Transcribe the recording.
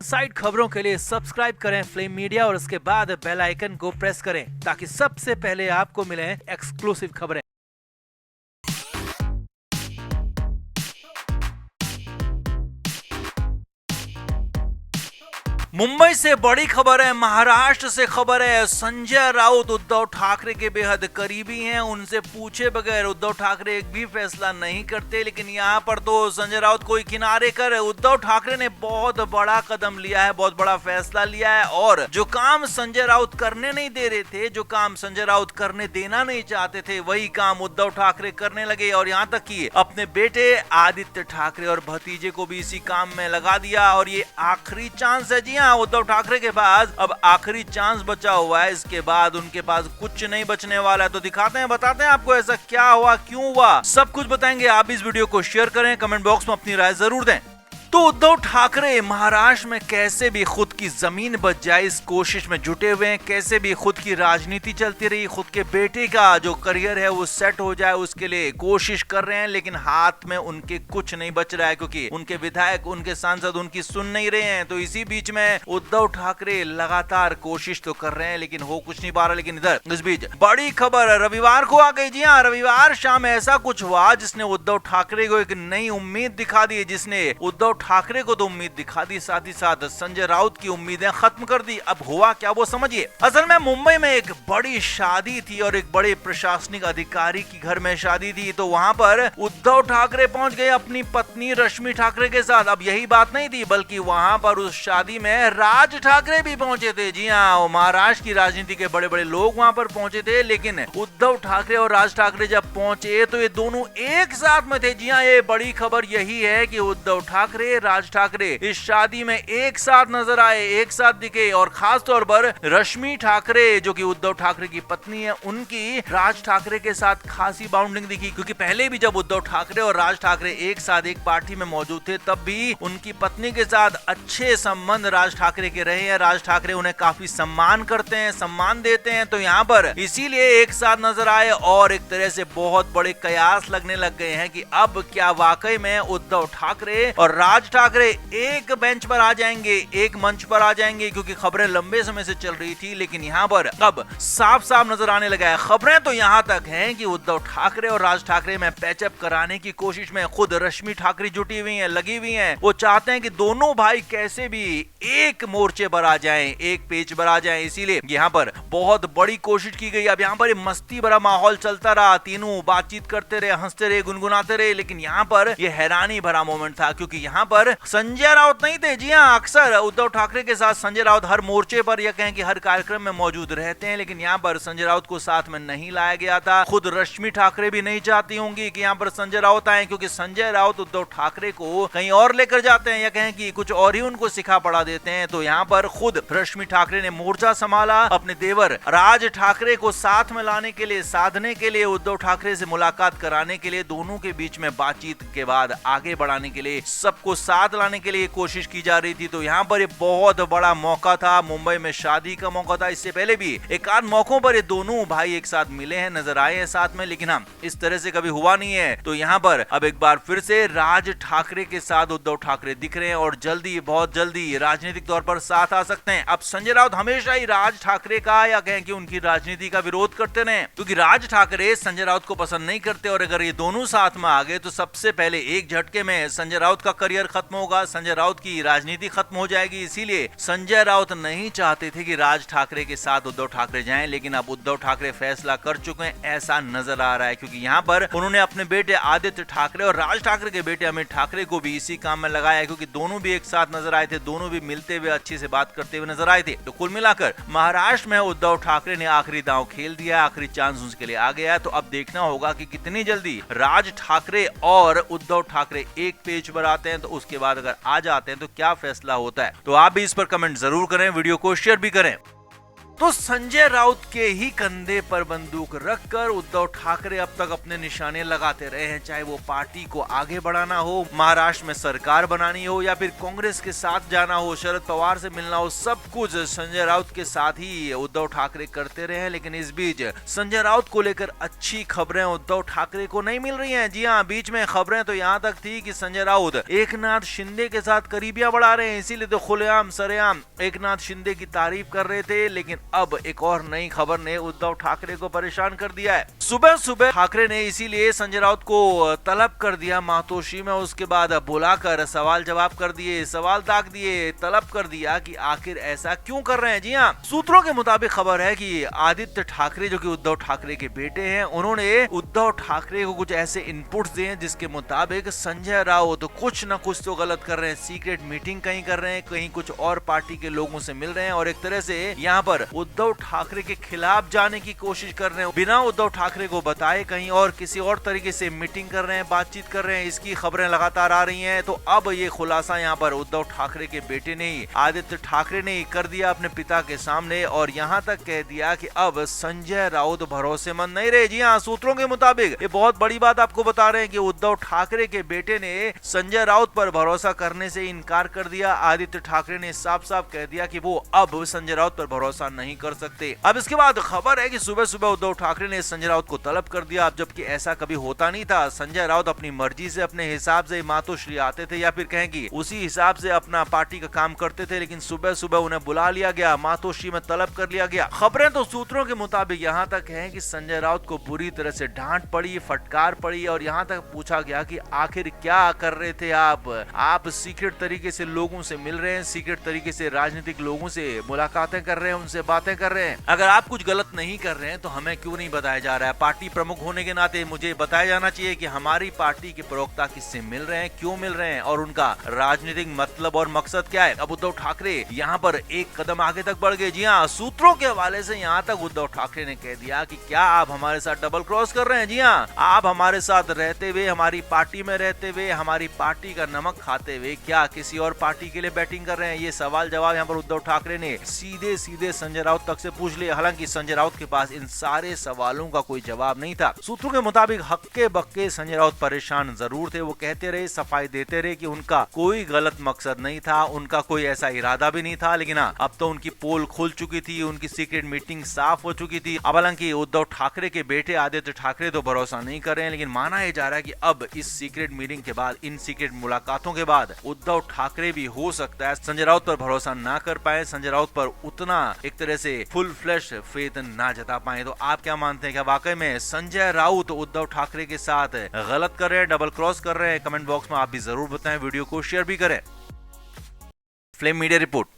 Side खबरों के लिए सब्सक्राइब करें फ्लेम मीडिया और उसके बाद बेल आइकन को प्रेस करें ताकि सबसे पहले आपको मिले एक्सक्लूसिव खबरें। मुंबई से बड़ी खबर है, महाराष्ट्र से खबर है। संजय राउत उद्धव ठाकरे के बेहद करीबी हैं, उनसे पूछे बगैर उद्धव ठाकरे एक भी फैसला नहीं करते। लेकिन यहाँ पर तो संजय राउत कोई किनारे कर उद्धव ठाकरे ने बहुत बड़ा कदम लिया है, बहुत बड़ा फैसला लिया है। और जो काम संजय राउत करने नहीं दे रहे थे, जो काम संजय राउत करने देना नहीं चाहते थे, वही काम उद्धव ठाकरे करने लगे। और यहाँ तक कि अपने बेटे आदित्य ठाकरे और भतीजे को भी इसी काम में लगा दिया। और ये आखिरी चांस है। जी उद्धव ठाकरे के पास अब आखिरी चांस बचा हुआ है, इसके बाद उनके पास कुछ नहीं बचने वाला है। तो दिखाते हैं, बताते हैं आपको ऐसा क्या हुआ, क्यों हुआ, सब कुछ बताएंगे। आप इस वीडियो को शेयर करें, कमेंट बॉक्स में अपनी राय जरूर दें। तो उद्धव ठाकरे महाराष्ट्र में कैसे भी खुद की जमीन बच जाए इस कोशिश में जुटे हुए हैं, कैसे भी खुद की राजनीति चलती रही, खुद के बेटे का जो करियर है वो सेट हो जाए, उसके लिए कोशिश कर रहे हैं। लेकिन हाथ में उनके कुछ नहीं बच रहा है, क्योंकि उनके विधायक, उनके सांसद उनकी सुन नहीं रहे हैं। तो इसी बीच में उद्धव ठाकरे लगातार कोशिश तो कर रहे हैं, लेकिन हो कुछ नहीं पा रहा। लेकिन इधर इस बीच बड़ी खबर रविवार को आ गई। जी हाँ, रविवार शाम ऐसा कुछ हुआ जिसने उद्धव ठाकरे को एक नई उम्मीद दिखा दी, जिसने उद्धव ठाकरे को तो उम्मीद दिखा दी, साथ ही साथ संजय राउत की उम्मीदें खत्म कर दी। अब हुआ क्या वो समझिए। असल में मुंबई में एक बड़ी शादी थी और एक बड़े प्रशासनिक अधिकारी की घर में शादी थी। तो वहां पर उद्धव ठाकरे पहुंच गए अपनी पत्नी रश्मि ठाकरे के साथ। अब यही बात नहीं थी, बल्कि वहां पर उस शादी में राज ठाकरे भी पहुंचे थे। जी हाँ, महाराष्ट्र की राजनीति के बड़े बड़े लोग वहां पर पहुंचे थे। लेकिन उद्धव ठाकरे और राज ठाकरे जब पहुंचे तो ये दोनों एक साथ में थे। जी हाँ, ये बड़ी खबर यही है कि उद्धव ठाकरे, राज ठाकरे इस शादी में एक साथ नजर आए, एक साथ दिखे। और खास तौर पर रश्मि ठाकरे जो कि उद्धव ठाकरे की पत्नी है, उनकी राज ठाकरे के साथ खासी बाउंडिंग दिखी। क्योंकि पहले भी जब उद्धव ठाकरे और राज ठाकरे एक साथ एक पार्टी में मौजूद थे, तब भी उनकी पत्नी के साथ अच्छे संबंध राज ठाकरे के रहे हैं। राज ठाकरे उन्हें काफी सम्मान करते हैं, सम्मान देते हैं। तो यहाँ पर इसीलिए एक साथ नजर आए और एक तरह से बहुत बड़े कयास लगने लग गए हैं कि अब क्या वाकई में उद्धव ठाकरे और राज ठाकरे एक बेंच पर आ जाएंगे, एक मंच पर आ जाएंगे। क्योंकि खबरें लंबे समय से चल रही थी, लेकिन यहाँ पर अब साफ साफ नजर आने लगा है। खबरें तो यहाँ तक हैं कि उद्धव ठाकरे और राज ठाकरे में पैचअप कराने की कोशिश में खुद रश्मि ठाकरे जुटी हुई हैं, लगी हुई हैं। वो चाहते हैं कि दोनों भाई कैसे भी एक मोर्चे पर आ जाएं, एक पेज पर आ जाएं। इसीलिए यहाँ पर बहुत बड़ी कोशिश की गई। अब यहाँ पर मस्ती भरा माहौल चलता रहा, तीनों बातचीत करते रहे, हंसते रहे, गुनगुनाते रहे। लेकिन यहाँ पर यह हैरानी भरा मोमेंट था, क्योंकि यहाँ पर संजय राउत नहीं थे। जी हाँ, अक्सर उद्धव ठाकरे के साथ संजय राउत हर मोर्चे पर या कहें कि हर कार्यक्रम में मौजूद रहते हैं, लेकिन यहाँ पर संजय राउत को साथ में नहीं लाया गया था। खुद रश्मि ठाकरे भी नहीं चाहती होंगी कि यहाँ पर संजय राउत आए, क्योंकि संजय राउत उद्धव ठाकरे को कहीं और लेकर जाते हैं या कहें कि कुछ और ही उनको सिखा पढ़ा देते हैं। तो यहाँ पर खुद रश्मि ठाकरे ने मोर्चा संभाला, अपने देवर राज ठाकरे को साथ में लाने के लिए, साधने के लिए, उद्धव ठाकरे से मुलाकात कराने के लिए, दोनों के बीच में बातचीत के बाद आगे बढ़ाने के लिए, सबको साथ लाने के लिए कोशिश की जा रही थी। तो यहाँ पर ये बहुत बड़ा मौका था, मुंबई में शादी का मौका था। इससे पहले भी एक आध मौकों पर ये दोनों भाई एक साथ मिले हैं, नजर आए हैं साथ में, लेकिन हम इस तरह से कभी हुआ नहीं है। तो यहाँ पर अब एक बार फिर से राज ठाकरे के साथ उद्धव ठाकरे दिख रहे हैं और जल्दी, बहुत जल्दी राजनीतिक तौर पर साथ आ सकते हैं। अब संजय राउत हमेशा ही राज ठाकरे का या कहें कि उनकी राजनीति का विरोध करते रहे, क्योंकि राज ठाकरे संजय राउत को पसंद नहीं करते। और अगर ये दोनों साथ में आ गए तो सबसे पहले एक झटके में संजय राउत का करियर खत्म होगा, संजय राउत की राजनीति खत्म हो जाएगी। इसीलिए संजय राउत नहीं चाहते थे कि राज ठाकरे के साथ उद्धव ठाकरे जाएं, लेकिन अब उद्धव ठाकरे फैसला कर चुके हैं, ऐसा नजर आ रहा है। क्योंकि यहाँ पर उन्होंने अपने बेटे आदित्य ठाकरे और राज ठाकरे के बेटे अमित ठाकरे को भी इसी काम में लगाया है, क्योंकि दोनों भी एक साथ नजर आए थे, दोनों भी मिलते हुए अच्छी से बात करते हुए नजर आए थे। तो कुल मिलाकर महाराष्ट्र में उद्धव ठाकरे ने आखिरी दांव खेल दिया, आखिरी चांस उसके लिए आ गया। तो अब देखना होगा कि कितनी जल्दी राज ठाकरे और उद्धव ठाकरे एक पेज पर आते हैं। तो उसके बाद अगर आ जाते हैं तो क्या फैसला होता है। तो आप भी इस पर कमेंट जरूर करें, वीडियो को शेयर भी करें। तो संजय राउत के ही कंधे पर बंदूक रखकर उद्धव ठाकरे अब तक अपने निशाने लगाते रहे हैं, चाहे वो पार्टी को आगे बढ़ाना हो, महाराष्ट्र में सरकार बनानी हो या फिर कांग्रेस के साथ जाना हो, शरद पवार से मिलना हो, सब कुछ संजय राउत के साथ ही उद्धव ठाकरे करते रहे हैं। लेकिन इस बीच संजय राउत को लेकर अच्छी खबरें उद्धव ठाकरे को नहीं मिल रही हैं। जी हाँ, बीच में खबरें तो यहाँ तक थी कि संजय राउत एकनाथ शिंदे के साथ करीबियां बढ़ा रहे हैं, इसीलिए तो खुलेआम सरेआम एकनाथ शिंदे की तारीफ कर रहे थे। लेकिन अब एक और नई खबर ने उद्धव ठाकरे को परेशान कर दिया है। सुबह सुबह ठाकरे ने इसीलिए संजय राउत को तलब कर दिया मातोश्री में, उसके बाद बुलाकर सवाल जवाब कर दिए, सवाल दाग दिए, तलब कर दिया कि आखिर ऐसा क्यों कर रहे हैं। जी हाँ, सूत्रों के मुताबिक खबर है कि आदित्य ठाकरे जो कि उद्धव ठाकरे के बेटे हैं, उन्होंने उद्धव ठाकरे को कुछ ऐसे इनपुट्स दिए हैं जिसके मुताबिक संजय राउत कुछ न कुछ तो गलत कर रहे हैं, सीक्रेट मीटिंग कहीं कर रहे हैं, कहीं कुछ और पार्टी के लोगों से मिल रहे हैं और एक तरह से यहाँ पर उद्धव ठाकरे के खिलाफ जाने की कोशिश कर रहे हैं, बिना उद्धव ठाकरे को बताए कहीं और किसी और तरीके से मीटिंग कर रहे हैं, बातचीत कर रहे हैं। इसकी खबरें लगातार आ रही हैं। तो अब ये खुलासा यहाँ पर उद्धव ठाकरे के बेटे ने ही, आदित्य ठाकरे ने ही कर दिया अपने पिता के सामने और यहाँ तक कह दिया कि अब संजय राउत भरोसेमंद नहीं रहे। जी हाँ, सूत्रों के मुताबिक ये बहुत बड़ी बात आपको बता रहे हैं कि उद्धव ठाकरे के बेटे ने संजय राउत पर भरोसा करने से इनकार कर दिया। आदित्य ठाकरे ने साफ साफ कह दिया कि वो अब संजय राउत पर भरोसा नहीं कर सकते। अब इसके बाद खबर है कि सुबह सुबह उद्धव ठाकरे ने संजय राउत को तलब कर दिया, अब जबकि ऐसा कभी होता नहीं था। संजय राउत अपनी मर्जी से, अपने हिसाब से मातोश्री आते थे या फिर कहें कि उसी हिसाब से अपना पार्टी का काम करते थे, लेकिन सुबह सुबह उन्हें बुला लिया गया, मातोश्री में तलब कर लिया गया। खबरें तो सूत्रों के मुताबिक यहाँ तक है कि संजय राउत को बुरी तरह से डांट पड़ी, फटकार पड़ी और यहाँ तक पूछा गया कि आखिर क्या कर रहे थे आप सीक्रेट तरीके से लोगों से मिल रहे हैं, सीक्रेट तरीके से राजनीतिक लोगों से मुलाकातें कर रहे हैं, उनसे बातें कर रहे हैं। अगर आप कुछ गलत नहीं कर रहे हैं तो हमें क्यों नहीं बताया जा रहा है? पार्टी प्रमुख होने के नाते मुझे बताया जाना चाहिए कि हमारी पार्टी के प्रवक्ता किससे मिल रहे हैं, क्यों मिल रहे हैं और उनका राजनीतिक मतलब और मकसद क्या है। अब उद्धव ठाकरे यहाँ पर एक कदम आगे तक बढ़ गए। जी हाँ, सूत्रों के हवाले से यहाँ तक उद्धव ठाकरे ने कह दिया कि क्या आप हमारे साथ डबल क्रॉस कर रहे हैं? जी हाँ, आप हमारे साथ रहते हुए, हमारी पार्टी में रहते हुए, हमारी पार्टी का नमक खाते हुए क्या किसी और पार्टी के लिए बैटिंग कर रहे हैं? ये सवाल जवाब यहाँ पर उद्धव ठाकरे ने सीधे सीधे संजय राउत तक से पूछ लिया। हालांकि संजय राउत के पास इन सारे सवालों का कोई जवाब नहीं था। सूत्रों के मुताबिक हक्के बक्के संजय राउत परेशान जरूर थे। वो कहते रहे, सफाई देते रहे कि उनका कोई गलत मकसद नहीं था, उनका कोई ऐसा इरादा भी नहीं था। लेकिन अब तो उनकी पोल खुल चुकी थी, उनकी सीक्रेट मीटिंग साफ हो चुकी थी। अब हालांकि उद्धव ठाकरे के बेटे आदित्य ठाकरे तो भरोसा नहीं कर रहे हैं, लेकिन माना यह जा रहा है कि अब इस सीक्रेट मीटिंग के बाद, इन सीक्रेट मुलाकातों के बाद उद्धव ठाकरे भी हो सकता है संजय राउत पर भरोसा ना कर पाए, संजय राउत पर उतना एक तरह से फुल फ्लैश फेथ ना जता पाए। तो आप क्या मानते हैं, क्या वाकई में संजय राउत उद्धव ठाकरे के साथ गलत कर रहे हैं, डबल क्रॉस कर रहे हैं? कमेंट बॉक्स में आप भी जरूर बताएं, वीडियो को शेयर भी करें। Flame media report.